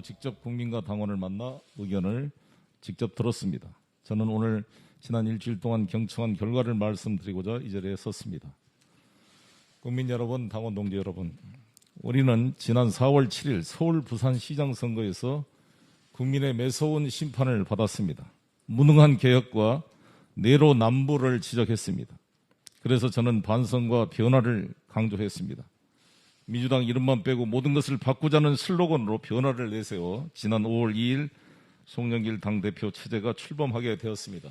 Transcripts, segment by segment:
직접 국민과 당원을 만나 의견을 직접 들었습니다. 저는 오늘 지난 일주일 동안 경청한 결과를 말씀드리고자 이 자리에 섰습니다. 국민 여러분, 당원 동지 여러분, 우리는 지난 4월 7일 서울 부산시장 선거에서 국민의 매서운 심판을 받았습니다. 무능한 개혁과 내로남불을 지적했습니다. 그래서 저는 반성과 변화를 강조했습니다. 민주당 이름만 빼고 모든 것을 바꾸자는 슬로건으로 변화를 내세워 지난 5월 2일 송영길 당대표 체제가 출범하게 되었습니다.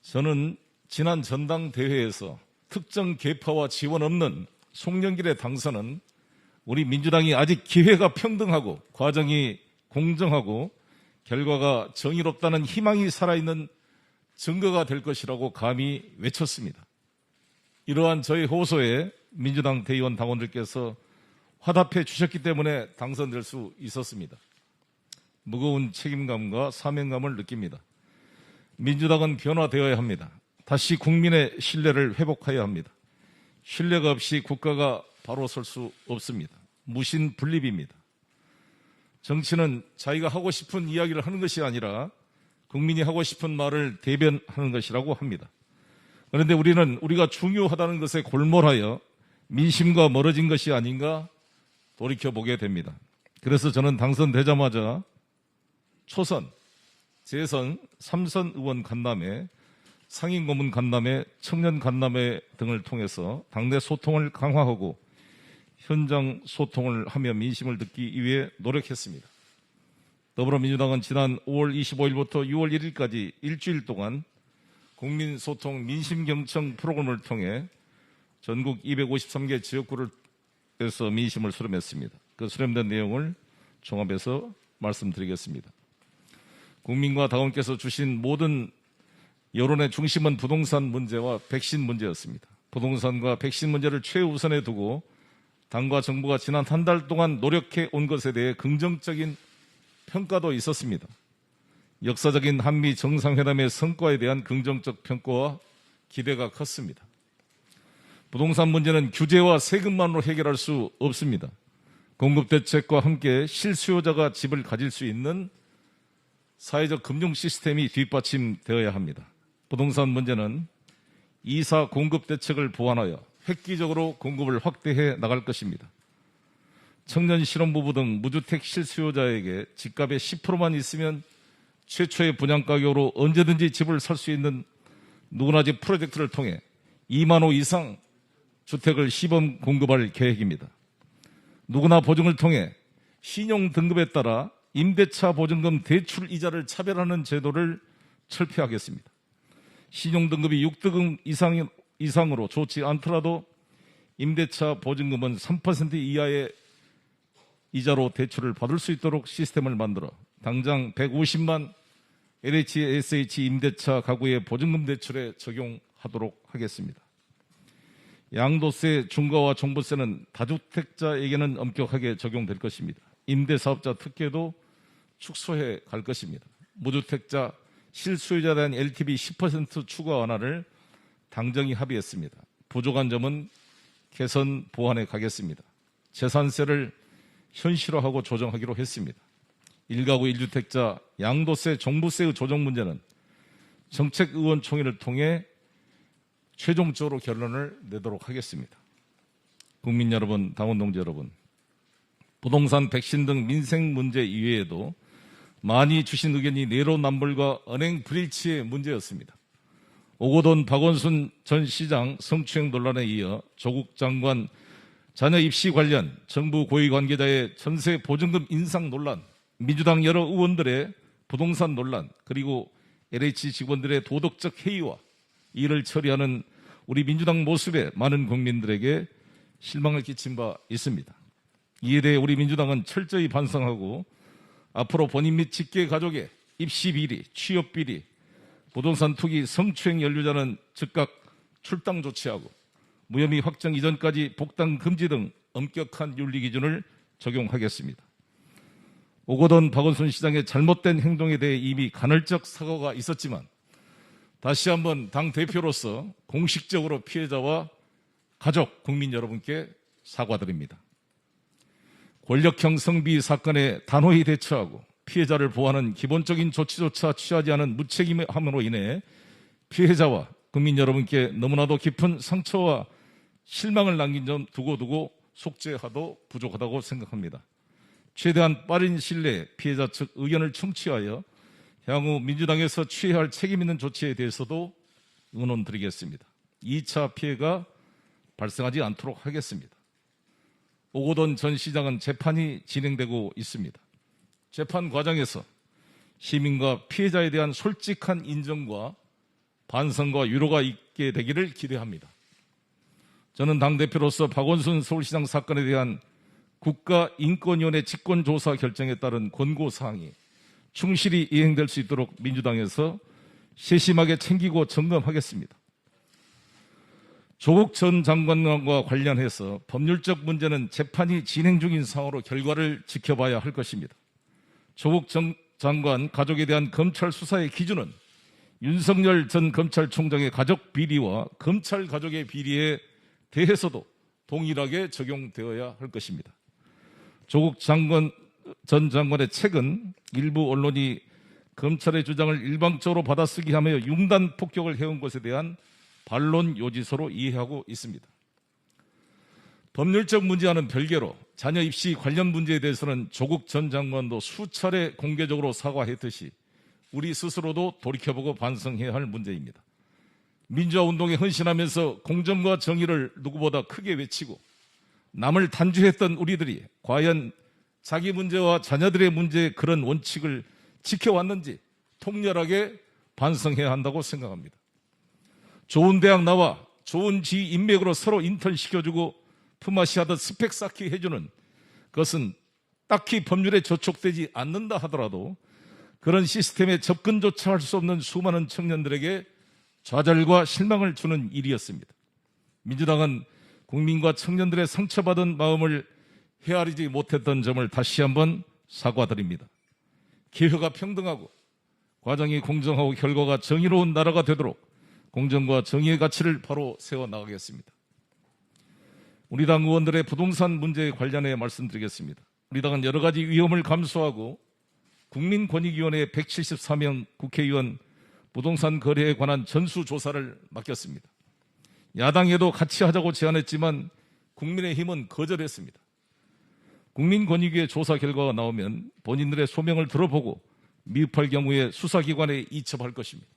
저는 지난 전당대회에서 특정 계파와 지원 없는 송영길의 당선은 우리 민주당이 아직 기회가 평등하고 과정이 공정하고 결과가 정의롭다는 희망이 살아있는 증거가 될 것이라고 감히 외쳤습니다. 이러한 저희 호소에 민주당 대의원 당원들께서 화답해 주셨기 때문에 당선될 수 있었습니다. 무거운 책임감과 사명감을 느낍니다. 민주당은 변화되어야 합니다. 다시 국민의 신뢰를 회복해야 합니다. 신뢰가 없이 국가가 바로 설 수 없습니다. 무신분립입니다. 정치는 자기가 하고 싶은 이야기를 하는 것이 아니라 국민이 하고 싶은 말을 대변하는 것이라고 합니다. 그런데 우리는 우리가 중요하다는 것에 골몰하여 민심과 멀어진 것이 아닌가 돌이켜보게 됩니다. 그래서 저는 당선되자마자 초선, 재선, 3선 의원 간담회, 상임 고문 간담회, 청년 간담회 등을 통해서 당내 소통을 강화하고 현장 소통을 하며 민심을 듣기 위해 노력했습니다. 더불어민주당은 지난 5월 25일부터 6월 1일까지 일주일 동안 국민소통 민심경청 프로그램을 통해 전국 253개 지역구에서 민심을 수렴했습니다. 그 수렴된 내용을 종합해서 말씀드리겠습니다. 국민과 당원께서 주신 모든 여론의 중심은 부동산 문제와 백신 문제였습니다. 부동산과 백신 문제를 최우선에 두고 당과 정부가 지난 한 달 동안 노력해 온 것에 대해 긍정적인 평가도 있었습니다. 역사적인 한미 정상회담의 성과에 대한 긍정적 평가와 기대가 컸습니다. 부동산 문제는 규제와 세금만으로 해결할 수 없습니다. 공급대책과 함께 실수요자가 집을 가질 수 있는 사회적 금융 시스템이 뒷받침되어야 합니다. 부동산 문제는 2사 공급대책을 보완하여 획기적으로 공급을 확대해 나갈 것입니다. 청년 신혼부부 등 무주택 실수요자에게 집값의 10%만 있으면 최초의 분양가격으로 언제든지 집을 살 수 있는 누구나 집 프로젝트를 통해 2만 호 이상 주택을 시범 공급할 계획입니다. 누구나 보증을 통해 신용 등급에 따라 임대차 보증금 대출 이자를 차별하는 제도를 철폐하겠습니다. 신용 등급이 6등급 이상으로 좋지 않더라도 임대차 보증금은 3% 이하의 이자로 대출을 받을 수 있도록 시스템을 만들어 당장 150만 LHSH 임대차 가구의 보증금 대출에 적용하도록 하겠습니다. 양도세, 중과와 종부세는 다주택자에게는 엄격하게 적용될 것입니다. 임대사업자 특혜도 축소해 갈 것입니다. 무주택자, 실수요자에 대한 LTV 10% 추가 완화를 당정이 합의했습니다. 부족한 점은 개선 보완해 가겠습니다. 재산세를 현실화하고 조정하기로 했습니다. 1가구 1주택자 양도세, 종부세의 조정 문제는 정책의원총회를 통해 최종적으로 결론을 내도록 하겠습니다. 국민 여러분, 당원 동지 여러분, 부동산, 백신 등 민생 문제 이외에도 많이 주신 의견이 내로남불과 은행 불일치의 문제였습니다. 오거돈 박원순 전 시장 성추행 논란에 이어 조국 장관 자녀 입시 관련 정부 고위 관계자의 전세 보증금 인상 논란, 민주당 여러 의원들의 부동산 논란, 그리고 LH 직원들의 도덕적 해이와 이를 처리하는 우리 민주당 모습에 많은 국민들에게 실망을 끼친 바 있습니다. 이에 대해 우리 민주당은 철저히 반성하고 앞으로 본인 및 직계 가족의 입시 비리, 취업 비리, 부동산 투기, 성추행 연루자는 즉각 출당 조치하고 무혐의 확정 이전까지 복당 금지 등 엄격한 윤리 기준을 적용하겠습니다. 오거돈 박원순 시장의 잘못된 행동에 대해 이미 간헐적 사과가 있었지만 다시 한번 당 대표로서 공식적으로 피해자와 가족, 국민 여러분께 사과드립니다. 권력형 성비 사건에 단호히 대처하고 피해자를 보호하는 기본적인 조치조차 취하지 않은 무책임함으로 인해 피해자와 국민 여러분께 너무나도 깊은 상처와 실망을 남긴 점 두고두고 속죄하도 부족하다고 생각합니다. 최대한 빠른 시일 내에 피해자 측 의견을 청취하여 향후 민주당에서 취해야 할 책임 있는 조치에 대해서도 의논드리겠습니다. 2차 피해가 발생하지 않도록 하겠습니다. 오고돈 전 시장은 재판이 진행되고 있습니다. 재판 과정에서 시민과 피해자에 대한 솔직한 인정과 반성과 위로가 있게 되기를 기대합니다. 저는 당대표로서 박원순 서울시장 사건에 대한 국가인권위원회 직권조사 결정에 따른 권고사항이 충실히 이행될 수 있도록 민주당에서 세심하게 챙기고 점검하겠습니다. 조국 전 장관과 관련해서 법률적 문제는 재판이 진행 중인 상황으로 결과를 지켜봐야 할 것입니다. 조국 전 장관 가족에 대한 검찰 수사의 기준은 윤석열 전 검찰총장의 가족 비리와 검찰 가족의 비리에 대해서도 동일하게 적용되어야 할 것입니다. 조국 전 장관의 책은 일부 언론이 검찰의 주장을 일방적으로 받아쓰기 하며 융단 폭격을 해온 것에 대한 반론 요지서로 이해하고 있습니다. 법률적 문제와는 별개로 자녀 입시 관련 문제에 대해서는 조국 전 장관도 수차례 공개적으로 사과했듯이 우리 스스로도 돌이켜보고 반성해야 할 문제입니다. 민주화 운동에 헌신하면서 공정과 정의를 누구보다 크게 외치고 남을 단죄했던 우리들이 과연 자기 문제와 자녀들의 문제에 그런 원칙을 지켜왔는지 통렬하게 반성해야 한다고 생각합니다. 좋은 대학 나와 좋은 지위 인맥으로 서로 인턴시켜주고 품앗이 하듯 스펙 쌓기 해주는 그것은 딱히 법률에 저촉되지 않는다 하더라도 그런 시스템에 접근조차 할 수 없는 수많은 청년들에게 좌절과 실망을 주는 일이었습니다. 민주당은 국민과 청년들의 상처받은 마음을 헤아리지 못했던 점을 다시 한번 사과드립니다. 기회가 평등하고 과정이 공정하고 결과가 정의로운 나라가 되도록 공정과 정의의 가치를 바로 세워나가겠습니다. 우리 당 의원들의 부동산 문제에 관련해 말씀드리겠습니다. 우리 당은 여러 가지 위험을 감수하고 국민권익위원회 174명 국회의원 부동산 거래에 관한 전수조사를 맡겼습니다. 야당에도 같이 하자고 제안했지만 국민의힘은 거절했습니다. 국민권익위의 조사 결과가 나오면 본인들의 소명을 들어보고 미흡할 경우에 수사기관에 이첩할 것입니다.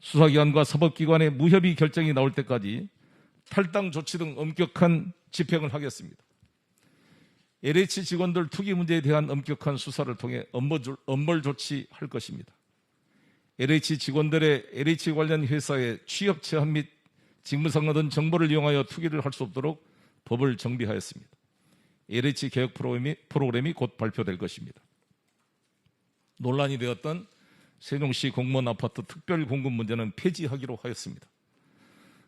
수사기관과 사법기관의 무협의 결정이 나올 때까지 탈당 조치 등 엄격한 집행을 하겠습니다. LH 직원들 투기 문제에 대한 엄격한 수사를 통해 엄벌 조치할 것입니다. LH 직원들의 LH 관련 회사의 취업 제한 및 직무상의 등 정보를 이용하여 투기를 할 수 없도록 법을 정비하였습니다. LH 개혁 프로그램이 곧 발표될 것입니다. 논란이 되었던 세종시 공무원 아파트 특별 공급 문제는 폐지하기로 하였습니다.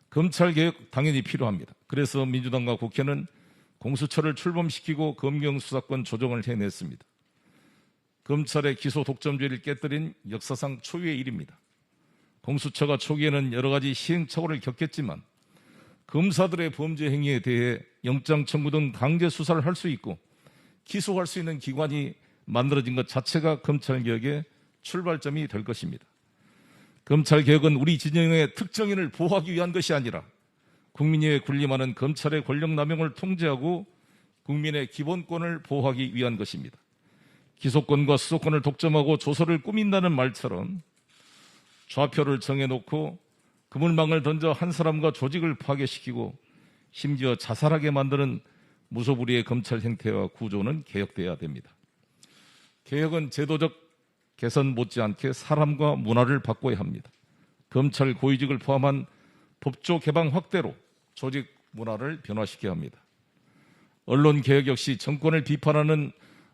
검찰 개혁 당연히 필요합니다. 그래서 민주당과 국회는 공수처를 출범시키고 검경 수사권 조정을 해냈습니다. 검찰의 기소 독점죄를 깨뜨린 역사상 초유의 일입니다. 공수처가 초기에는 여러 가지 시행착오를 겪겠지만 검사들의 범죄 행위에 대해 영장 청구 등 강제 수사를 할 수 있고 기소할 수 있는 기관이 만들어진 것 자체가 검찰개혁의 출발점이 될 것입니다. 검찰개혁은 우리 진영의 특정인을 보호하기 위한 것이 아니라 국민에 군림하는 검찰의 권력남용을 통제하고 국민의 기본권을 보호하기 위한 것입니다. 기소권과 수사권을 독점하고 조서를 꾸민다는 말처럼 좌표를 정해놓고 그물망을 던져 한 사람과 조직을 파괴시키고 심지어 자살하게 만드는 무소불위의 검찰 행태와 구조는 개혁돼야 됩니다. 개혁은 제도적 개선 못지않게 사람과 문화를 바꿔야 합니다. 검찰 고위직을 포함한 법조 개방 확대로 조직 문화를 변화시켜야 합니다. 언론 개혁 역시 정권을 비판하는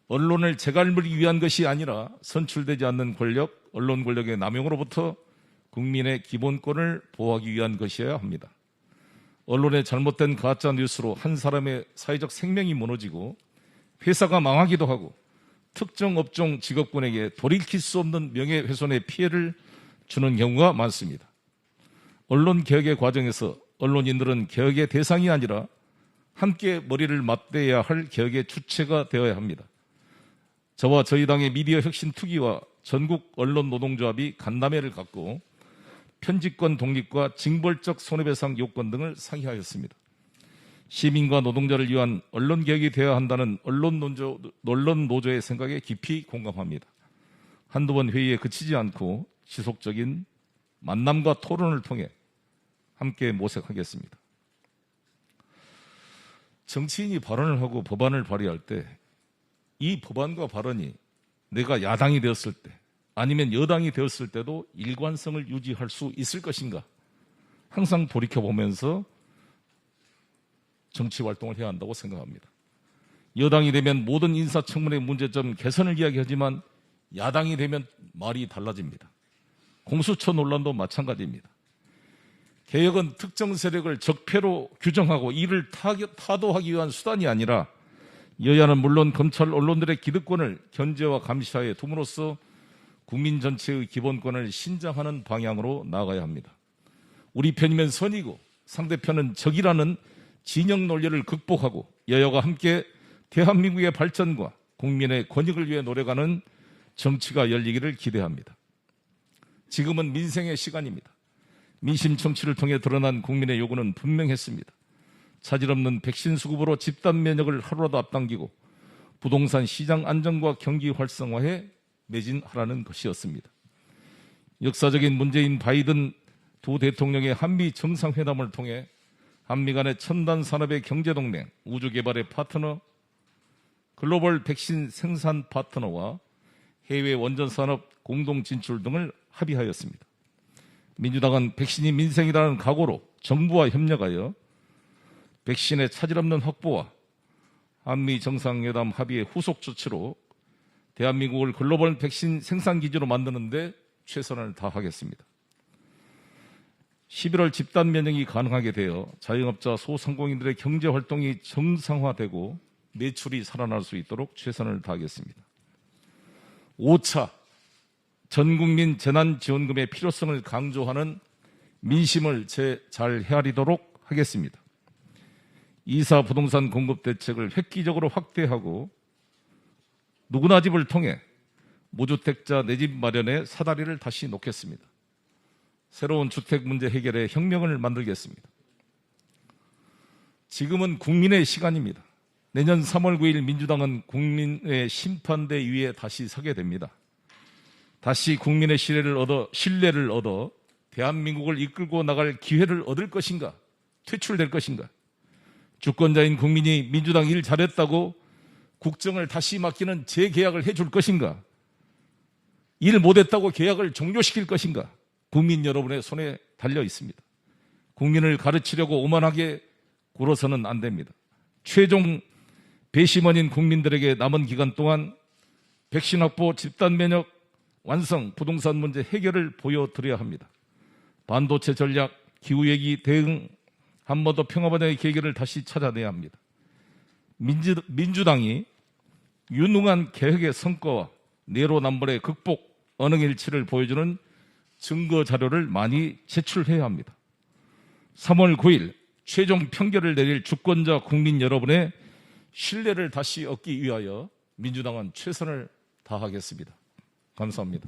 언론을 재갈물기 위한 것이 아니라 선출되지 않는 권력, 언론 권력의 남용으로부터 국민의 기본권을 보호하기 위한 것이어야 합니다. 언론의 잘못된 가짜 뉴스로 한 사람의 사회적 생명이 무너지고 회사가 망하기도 하고 특정 업종 직업군에게 돌이킬 수 없는 명예훼손의 피해를 주는 경우가 많습니다. 언론 개혁의 과정에서 언론인들은 개혁의 대상이 아니라 함께 머리를 맞대야 할 개혁의 주체가 되어야 합니다. 저와 저희 당의 미디어 혁신 투기와 전국 언론 노동조합이 간담회를 갖고 편집권 독립과 징벌적 손해배상 요건 등을 상의하였습니다. 시민과 노동자를 위한 언론 개혁이 되어야 한다는 언론 노조의 생각에 깊이 공감합니다. 한두 번 회의에 그치지 않고 지속적인 만남과 토론을 통해 함께 모색하겠습니다. 정치인이 발언을 하고 법안을 발의할 때 이 법안과 발언이 내가 야당이 되었을 때 아니면 여당이 되었을 때도 일관성을 유지할 수 있을 것인가 항상 돌이켜보면서 정치 활동을 해야 한다고 생각합니다. 여당이 되면 모든 인사청문회 문제점 개선을 이야기하지만 야당이 되면 말이 달라집니다. 공수처 논란도 마찬가지입니다. 개혁은 특정 세력을 적폐로 규정하고 이를 타도하기 위한 수단이 아니라 여야는 물론 검찰, 언론들의 기득권을 견제와 감시하에 둠으로써 국민 전체의 기본권을 신장하는 방향으로 나아가야 합니다. 우리 편이면 선이고 상대편은 적이라는 진영 논리를 극복하고 여야가 함께 대한민국의 발전과 국민의 권익을 위해 노력하는 정치가 열리기를 기대합니다. 지금은 민생의 시간입니다. 민심 청취를 통해 드러난 국민의 요구는 분명했습니다. 차질 없는 백신 수급으로 집단 면역을 하루라도 앞당기고 부동산 시장 안정과 경기 활성화에 매진하라는 것이었습니다. 역사적인 문재인 바이든 두 대통령의 한미 정상회담을 통해 한미 간의 첨단 산업의 경제동맹, 우주개발의 파트너, 글로벌 백신 생산 파트너와 해외 원전산업 공동 진출 등을 합의하였습니다. 민주당은 백신이 민생이라는 각오로 정부와 협력하여 백신의 차질 없는 확보와 한미 정상회담 합의의 후속 조치로 대한민국을 글로벌 백신 생산 기지로 만드는 데 최선을 다하겠습니다. 11월 집단 면역이 가능하게 되어 자영업자 소상공인들의 경제 활동이 정상화되고 매출이 살아날 수 있도록 최선을 다하겠습니다. 5차 전국민 재난지원금의 필요성을 강조하는 민심을 잘 헤아리도록 하겠습니다. 2사 부동산 공급 대책을 획기적으로 확대하고 누구나 집을 통해 무주택자 내 집 마련에 사다리를 다시 놓겠습니다. 새로운 주택 문제 해결에 혁명을 만들겠습니다. 지금은 국민의 시간입니다. 내년 3월 9일 민주당은 국민의 심판대 위에 다시 서게 됩니다. 다시 국민의 신뢰를 얻어 대한민국을 이끌고 나갈 기회를 얻을 것인가? 퇴출될 것인가? 주권자인 국민이 민주당 일 잘했다고 국정을 다시 맡기는 재계약을 해줄 것인가? 일 못했다고 계약을 종료시킬 것인가? 국민 여러분의 손에 달려 있습니다. 국민을 가르치려고 오만하게 굴어서는 안 됩니다. 최종 배심원인 국민들에게 남은 기간 동안 백신 확보, 집단 면역 완성, 부동산 문제 해결을 보여드려야 합니다. 반도체 전략, 기후위기 대응, 한반도 평화번영의 계기를 다시 찾아내야 합니다. 민주당이 유능한 개혁의 성과와 내로남불의 극복, 언응일치를 보여주는 증거 자료를 많이 제출해야 합니다. 3월 9일 최종 평결을 내릴 주권자 국민 여러분의 신뢰를 다시 얻기 위하여 민주당은 최선을 다하겠습니다. 감사합니다.